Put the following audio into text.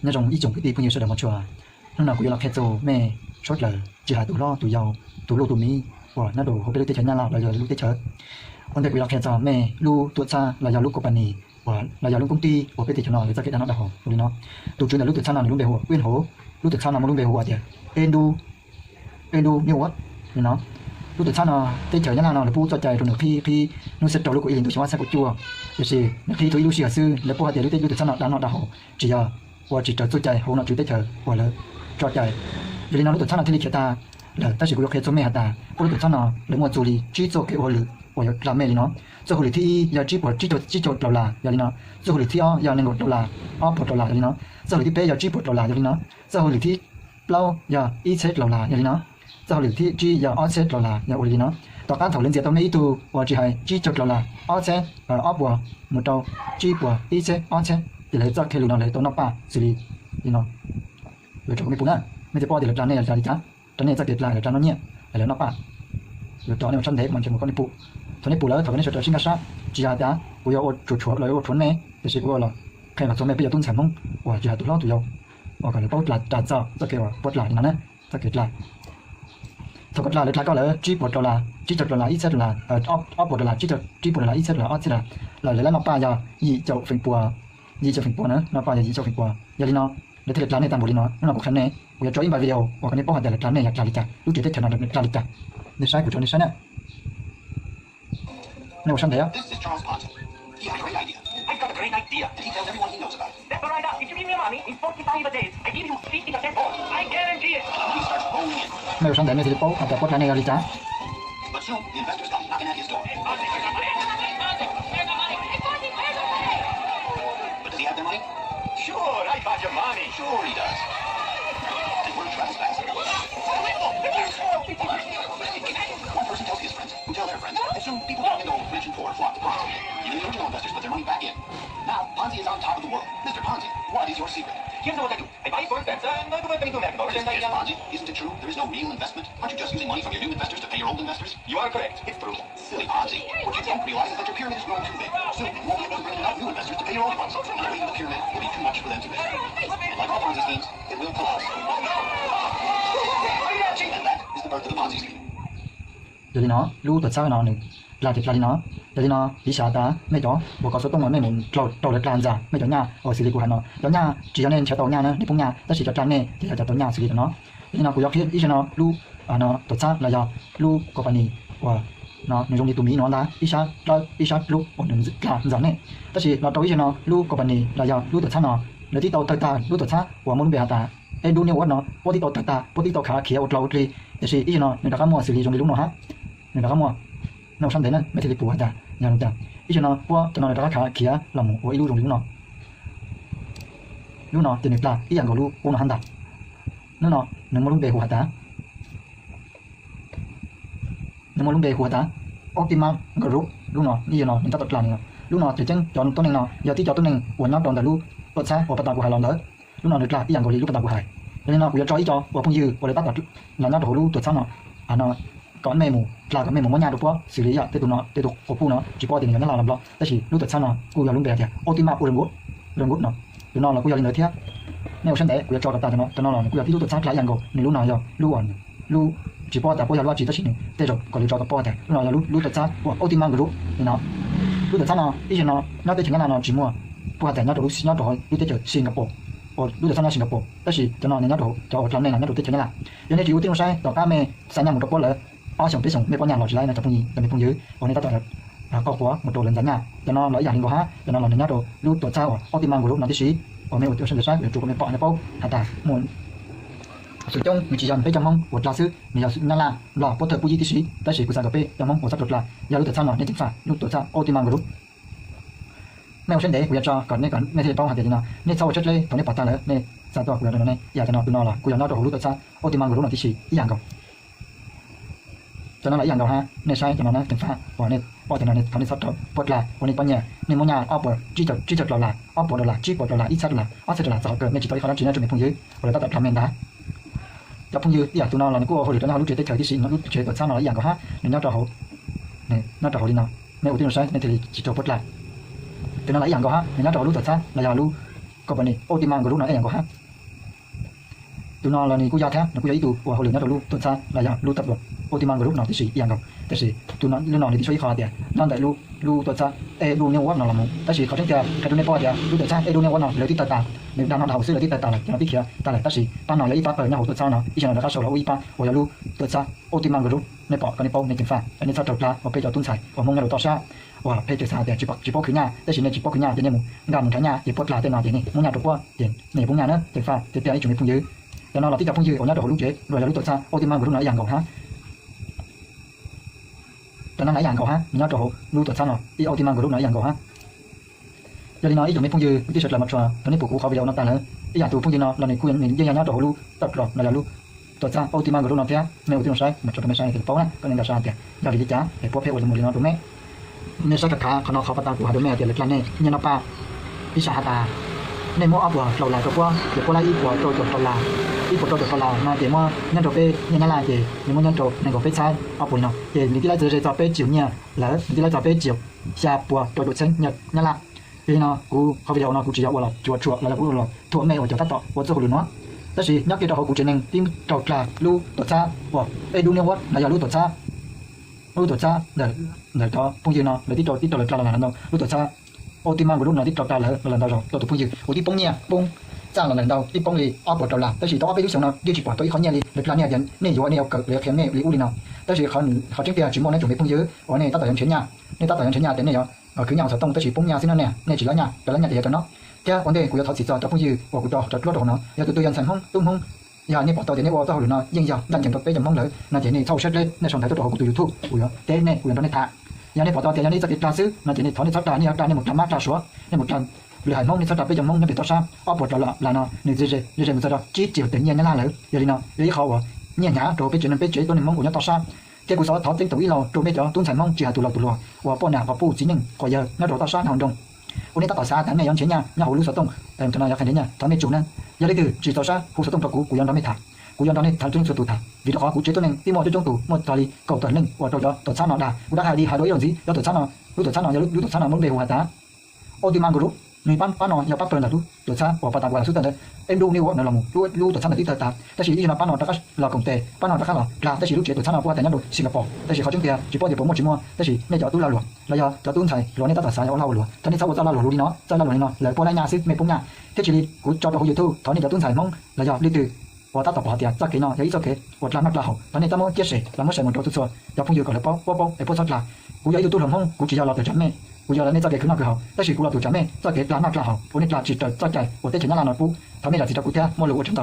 nhà trong ý chung cái đi bao nhiêu số đời một chùa lúc nào cũng là kẹt rồi mẹ chốt lời chỉ là tụ lo tụ giàu tụ lô tụ mi và nhà đồ không biết tới nhà nào là giờ lúc tới chợ còn đây cũng là kẹt rồi mẹ lu tụ xa là giờ lúc company và là giờ lúc công ty và biết tới chỗ nào người ta kết nó đặt hồ rồi nó tụ chuyện là lúc tụ xa nào lúc về hồ quyên hồ lúc tụ xa nào lúc về hồ à chị endu nhiều quá rồi nó lúc tụ xa nào tới chợ nhà nào là pu cho chạy rồi được khi nó sẽ trâu lúc của yên tụ chúng ta sẽ có chùa thì gì khi tụi lu xìa sư là pu hạt thì lúc tụ xa nào đã nó đặt hồ chỉ giờ và chỉ cho chạy hồ nó chỉ tới chợ và là cho chạy vì nó lúc tụ xa nào thì đi ta là ta chỉ có cái số mẹ ta lúc tụ xa nào để mua chủ lý chỉ cho cái hồ lử và làm mẹ nó cho hồ lử thì giờ chỉ cho đầu là giờ nó cho hồ lử thì giờ nên một đầu là một đầu là giờ nó cho hồ lử thì bé giờ chỉ một đầu là giờ nó cho hồ lử thì lâu giờ ít chết đầu là giờ nó cho hồ lử thì chỉ giờ ít chết đầu là giờ hồ lử nóต่อการถอดเลนส์ตรงนี้ตัวว่าจะให้จีจดเราละอ้อเช่อ้อบัวหมดตัวจีบัวอีเช่อ้อเช่เดี๋ยวจะเคลูนอะไรตัวน้องป้าสิรินี่เนาะเดี๋ยวจะไม่ปุ่นนะไม่จะป้อเดี๋ยวจานเนี่ยจานดิจ้าจานเนี่ยจะเก็บลายเดี๋ยวจานนั้นเนี่ยเดี๋ยวน้องป้าเดี๋ยวจานเนี่ยมันชั้นเด็กมันจะมันก็ในปุ่นตอนนี้ปุ่นแล้วถอดในชุดชิงกระชับจีอาจ้ากูยาวจุดชัวเลยว่าชนเนี่ยเดี๋ยวสิกูว่าใครมาส่งแม่ไปยาตุ้นแฉมงว่าจีอาตัวล้อตัวยาวว่ากันเลยป้อหลัดจ่าจ้าจะเกี่ยวป้อหลัดนั่นนะจะเก็บลายถ้าก็ลาเลยก็เลยจีบดอลลาร์จีจดดอลลาร์อีเซดดอลลาร์อบบดอลลาร์จีบดอลลาร์อีเซดดอลลาร์ออเซดดอลลาร์เลยแล้วน้องป้ายายี่เจ้าฝิ่งปัวยี่เจ้าฝิ่งปัวนะน้องป้ายายี่เจ้าฝิ่งปัวยาลีน้องเดี๋ยวที่เล็กร้านในตามบุรีน้องน้องบอกฉันเนี่ยกูจะจอยอินบายวิดีโอว่ากันในป้อหัดแต่เล็กร้านเนี่ยอยากลาลิกาลูกเจ๊ได้ขนาดเล็กลาลิกาในสายกูจอยในสายเนี่ยในวันฉันเดียว I've got a great idea. And he tells everyone he knows about it. That's all right. If you give me money in 45 a day, I give you 50% more. I guarantee it. The money starts rolling in. ในวันฉันเดียวในที่เล็กป้อหัดแต่ป้อร้านในลาลิกา But soon, the investors come knocking at his door. But does he have their money? Sure, I got your money. Sure he does. And word travels fast. One person tells his friends, who tell their friends, and soon people young and old, rich and poor flock to Ponzi. Even the original investors put their money back in. Now, Ponzi is on top of the world. Mr. Ponzi, what is your secret? Here's what I do. I buy first bets and I go back into America. Is Ponzi? Isn't it true? There is no real investment. Aren't you just using money from your new investors to pay your old investors? You are correct. It's true. Silly Ponzi. What you don't realize is that your pyramid is growing too big. Soon, you won't be able to bring enough new investors to pay your old ones. And the weight of the pyramid will be too much for them to bear. And like all Ponzi schemes, it will collapse. And that is the birth of the Ponzi scheme. Giờ đi nó lưu tụt sao nó nữa là thì nó giờ đi nó đi xả ta mấy chó bộ có số tông mấy mình trâu được làm ra mấy chó nhà ở xử lý của hắn nó nhà chỉ cho nên cho tàu nhà nữa đi phong nhà ta chỉ cho trang này thì cho tàu nhà xử lý cho nó thì nó cũng dọc hết ý cho nó lưu nó tụt sao là do lưu company và nó dùng đi tụi mỹ nó là ý xả lưu ổn định làm rằng này ta chỉ nó tàu ý cho nó lưu company là do lưu tụt sao nó để tí tàu ta lưu tụt sao và muốn về ta em đu nhiều quá nó bố tí tàu ta bố tí tàu khá kia ở lâu đi để chỉ ý cho nó người ta có mua xử lý dùng đi lúc nào hết người ta có mua nó xong đến mấy thì bùa ta nhà nó ta ý cho nó qua cho nó người ta khá kia là một ý lưu dùng lúc nó tiền là ý dạng của lưu uống nó hành ta nó muốn lúc về của ta nó muốn lúc về của ta optimal group lúc nó như nó người ta tập làm lúc nó chỉ chân chọn tốt này giờ tí chọn tốt này của nó chọn từ lúc tốt xa của bắt của hai lần nữa lúc nó được là ý dạng của lúc bắt của hai nên nó cũng cho ý cho và không dư và để bắt là nó đổ lưu tốt xa nó còn mềm mù là cái mềm mù mỗi nhà được quá xử lý tụi nó của phụ nó chỉ có tiền nó làm loแต่chỉ lúc sao nóกูgiờ lúc bè thì optimal của rừng gút nó tụi nó làกูgiờ lên thế nếuฉันđểกูจะchoกับตาcho nó làกูจะที่รู้ตัวชัดหลายอย่างกูในรู้หน่อยจะรู้อ่อนรู้chỉ cóแต่กูจะรู้chỉตัวชิ้นแต่จะก็เลยchoกับพ่อแต่รู้หน่อยรู้ตัวชัดว่า optimal กูรู้นี่เนาะรู้ตัวชัดเนาะอีฉันเนาะน่าจะถึงขนาดเนาะchỉ mua พ่อแต่น่าจะรู้น่าจะรู้แต่จะสิงคโปร์รู้ตัวชัดเนาะสิงคโปร์แต่chỉ cho nóน่าจะทำในนั้นน่าจะรู้แต่จะนี่แหละยังไงที่รู้ที่เราใช้ต่อการเมย์สัญญาหมดตัวเลยxong tới xong mấy con nhà lọt lại là tập phong gì là mấy phong dưới còn người ta toàn là có quá một đồ lần dẫn nhà cho nó lấy dạng đồ ha cho nó là nhát đồ lúc tuột sao optimal của lúc nào tí xí còn mấy một tiêu sinh để chụp mấy bọn này bao hạt ta muốn sử dụng mình chỉ dần với trong mong một lá sứ mình là làm lọ có thể bùi tí xí ta chỉ của sản cà trong mong một sắp tuột là giờ lúc tuột sao nó nên chính phải lúc tuột sao optimal của lúc mấy sinh để của cho còn mấy thì bao hạt tiền nào nên sau chất lấy còn mấy bát ta nữa nên sảnตัวcủa nó này giờ cho nó là của nó đồ lúc tuột sao optimal của lúc nào tí xí dạng còn cho nó lại dạng đầu ha nên sai cho nó từng pha và nên bao giờ nó nên thằng nên sót bớt là còn nên bao nhiêu nên mỗi nhà offer chỉ chọn là offer là chỉ là ít sát là offer là sáu cơ nên chỉ tới nó chỉ là chuẩn bị phong dưới rồi ta tập làm men đá tập phong dưới giờ tụi nó là nó cô hồi đó nó lúc chơi tới chơi cái gì nó lúc chơi ở sao nó lại dạng đầu ha nên nó trò hậu này nó trò hậu đi nào nên ưu tiên sai nên thì chỉ cho bớt lại tụi nó lại dạng đầu ha nên nó trò lúc tập sao là giờ lúc có vấn đề ô tim mang của lúc nào em có hát tụi nó là này cú giao thế nó cú giao ý tụ và hồi lửa nó đầu lúc tuần sau là giờ lúc tập được ô tim mang của lúc nào thì sĩ yên không thì sĩ tụi nó lúc nào thì chơi khó tiền non tại lúc tuần sau lúc nhau quá nào là một thì sĩเขาต้องการcái tụi này bao tiền lúc tuần sau lúc nhau quá nào lấy tí tài tài nếu đang nó đầu xưa lấy tí tài tài là cái nó tí kia tài lại thì sĩ ban nào lấy ít bát ở nhau hồi tuần sau nào ít chừng nào đã sầu là ít bát hồi giờ lúc tuần sau ô tim mang của lúcในปอกันในปองในจิ๋มฟ้าอันนี้ชอบจับปลาว่าไปจอดตุ้นใส่ว่ามองเงาต่อชาว่าไปจอดสาแต่จิปอกขึ้นหน้าแต่สิในจิปอกขึ้นหน้าเดี๋ยวนี้มึงงานมึงทั้งหน้าจิปอกปลาเต็มหน้าเดี๋ยวนี้มึงงานตัวเดี๋ยวนี่มึงงานนะจิ๋มฟ้าจิ๋มเปียไอ้จุ่มในพุงยื้อแล้วนอนหลับที่จับพุงยื้อเอาหน้าตัวลูกเจ๊โดยเราลูกตัวซาโอติมันกับลูกไหนอย่างก่อนฮะตอนนั้นไหนอย่างก่อนฮะมีหน้าตัวลูกตัวซาเนาะอีโอติมันกับลูกไหนอย่างก่อนฮะเดี๋ยวนี้น้อยจุ่มในพุงยื้อที่สุดละมาชัวตอนนี้ปู่กูเขาไปเอาน้ำตาเลยอีอย่างตัวพุงยื้อเนาะเราในคุยนี่ยังหน้าตัวลูกตัดกรอบนั่นแหละลูกตัวจ้าโอติมันกับลูกน้องเทียในอุทิศใช้มาจดไม่ใช่ถึงโป๊ะนะก็ในกระชากเทียดาวิจ้าไอ้พวกเพลโอจะมุลีน้องตัวแม่ในสักขาเขานอกเขาปตากูหาตัวแม่เทียเล็กๆเนี่ยยันป้าพิชาตาในโมอับวัวเราหลายตัวเดี๋ยวพวกไล่อีกวัวโตจดตลาอีกวัวโตจดตลามาเดี๋ยวว่ายันโตเป้ยันนั่นแหละเดี๋ยวมันยันโตในกับเป้ใช้เอาปุ่นเนาะเดี๋ยวมีที่ไล่จะเป้จิ๋วเนี่ยแล้วมีที่ไล่จะเป้จิ๋วชาปัวโตเส้นเนี่ยนั่นแหละพี่เนาะกูเขาไปเอาเนาะกูจะเอาวัวหรอจั่วแล้วกูหรอทั่วแม่วัวจะตัดต่อวัวจะหุ่นเนาะแต่สิnhắc cái trò của chuyện này tim trò là lưu tổ cha hoặc ai đu nhau quá là giờ lưu tổ cha để cho phong dương nó để tí trò là lần đầu lưu tổ cha ô tim mang của lúc nào tí trò là lần đầu rồi tổ phong dương ô tí phong nha phong cha là lần đầu tí phong thì áp tổ làmแต่สิต้องไปดูเสียงnó điều chỉ bỏ tới khó nhẹ đi để làm nhẹ dần nên dù anh em cỡ để khiến này lý u đi nàoแต่สิเขาchính kia chỉ mong nên chuẩn bị phong dương ở này ta tự hành chuyển nhà nên ta tự hành chuyển nhà đến này ở cứ nhà sẽ tôngแต่สิphong nhà xin nó nè nên chỉ là nhà để cho nó cái vấn đề của tôi chỉ cho phong dương và của tôi cho nó giờ tôi nhận thành không tung không giờ này bỏ tàu thì này bỏ tàu nó nhưng giờ đang chẳng tới chẳng mong lợi là chỉ này thâu xét lên này xong thấy tôi của tôi YouTube của thế này của nó này thả giờ này bỏ tàu thì này sẽ bị tra xứ là chỉ này tháo này sắp trả này 100 mát ra xuống này 100 lười hải mong này sắp trả bây giờ mong nó bị tao sao áp bỏ là nó này dễ một giờ đó chỉ chiều tự nhiên nó lợi giờ đi nó lấy khó nhẹ nhã rồi bây giờ tôi này mong của nó tao sao cái cuộc sống tháo tính tuổi lâu rồi bây giờ tôi phải mong chỉ là tụi lò và bọn nào và phụ chỉ nhưng còn giờ nó rồi tao sao hàng đồng hôm nay ta tỏ xa tháng này ăn chế nha hồ lưu sở tông cho nên là phải đến nhà thằng này chủ nên giờ đây từ chỉ tỏ xa hồ sở tông cho cụ dân đó mới thả cụ dân đó nên thả trên sửa tủ thả vì đó khó cụ chế tôi nên đi mua cho trong tủ một tòa ly cầu tuần lên và rồi đó tỏ xa nó đà cụ đã hai đi hai đối làm gì do tỏ xa nó lúc tỏ xa nó giờ lúc tỏ xa nó muốn về hòa tá ô tim mang của lúc người bán nó giờ bắt tuần là lúc tỏ xa và bắt đầu là suốt tuần đấy em đu new nó là một lúc tỏ xa là tí tờ tạmแต่chỉ đi là bán nó đã là công tệ bán nó đã làแต่chỉ lúc chế tỏ xa nó qua tại nhà đồ Singaporeแต่chỉเขาchứng tiền chỉ bao giờ bỏ một chỉ muaแต่chỉ nên giờ tôi lao luôn là giờ giờ tôi thầy rồi nên ta tỏ xa lao luôn cho nên sau tôi lao luôn đi nó sau lao luôn nó lại qua đây nhà xí mấy phong nhà thế chỉ đi của cho bao giờ thu thằng này giờ tôi thầy mong là giờ đi từ và ta tập bỏ tiền ra cái nó giờ ít cho cái và làm mắt là hậu thằng này ta muốn chia sẻ làm mất sẻ một chỗ tôi xóa giờ phong giờ còn lại bao để bao sát là của giờ tôi làm không của chỉ giờ là từ chấm mẹ của giờ là nên ra cái khứ nào cái hậuแต่chỉ của là từ chấm mẹ ra cái làm mắt là hậu của nên là chỉ từ ra cái của thế chỉ là nó phú thằng này là chỉ là của thế mua lúa của chúng ta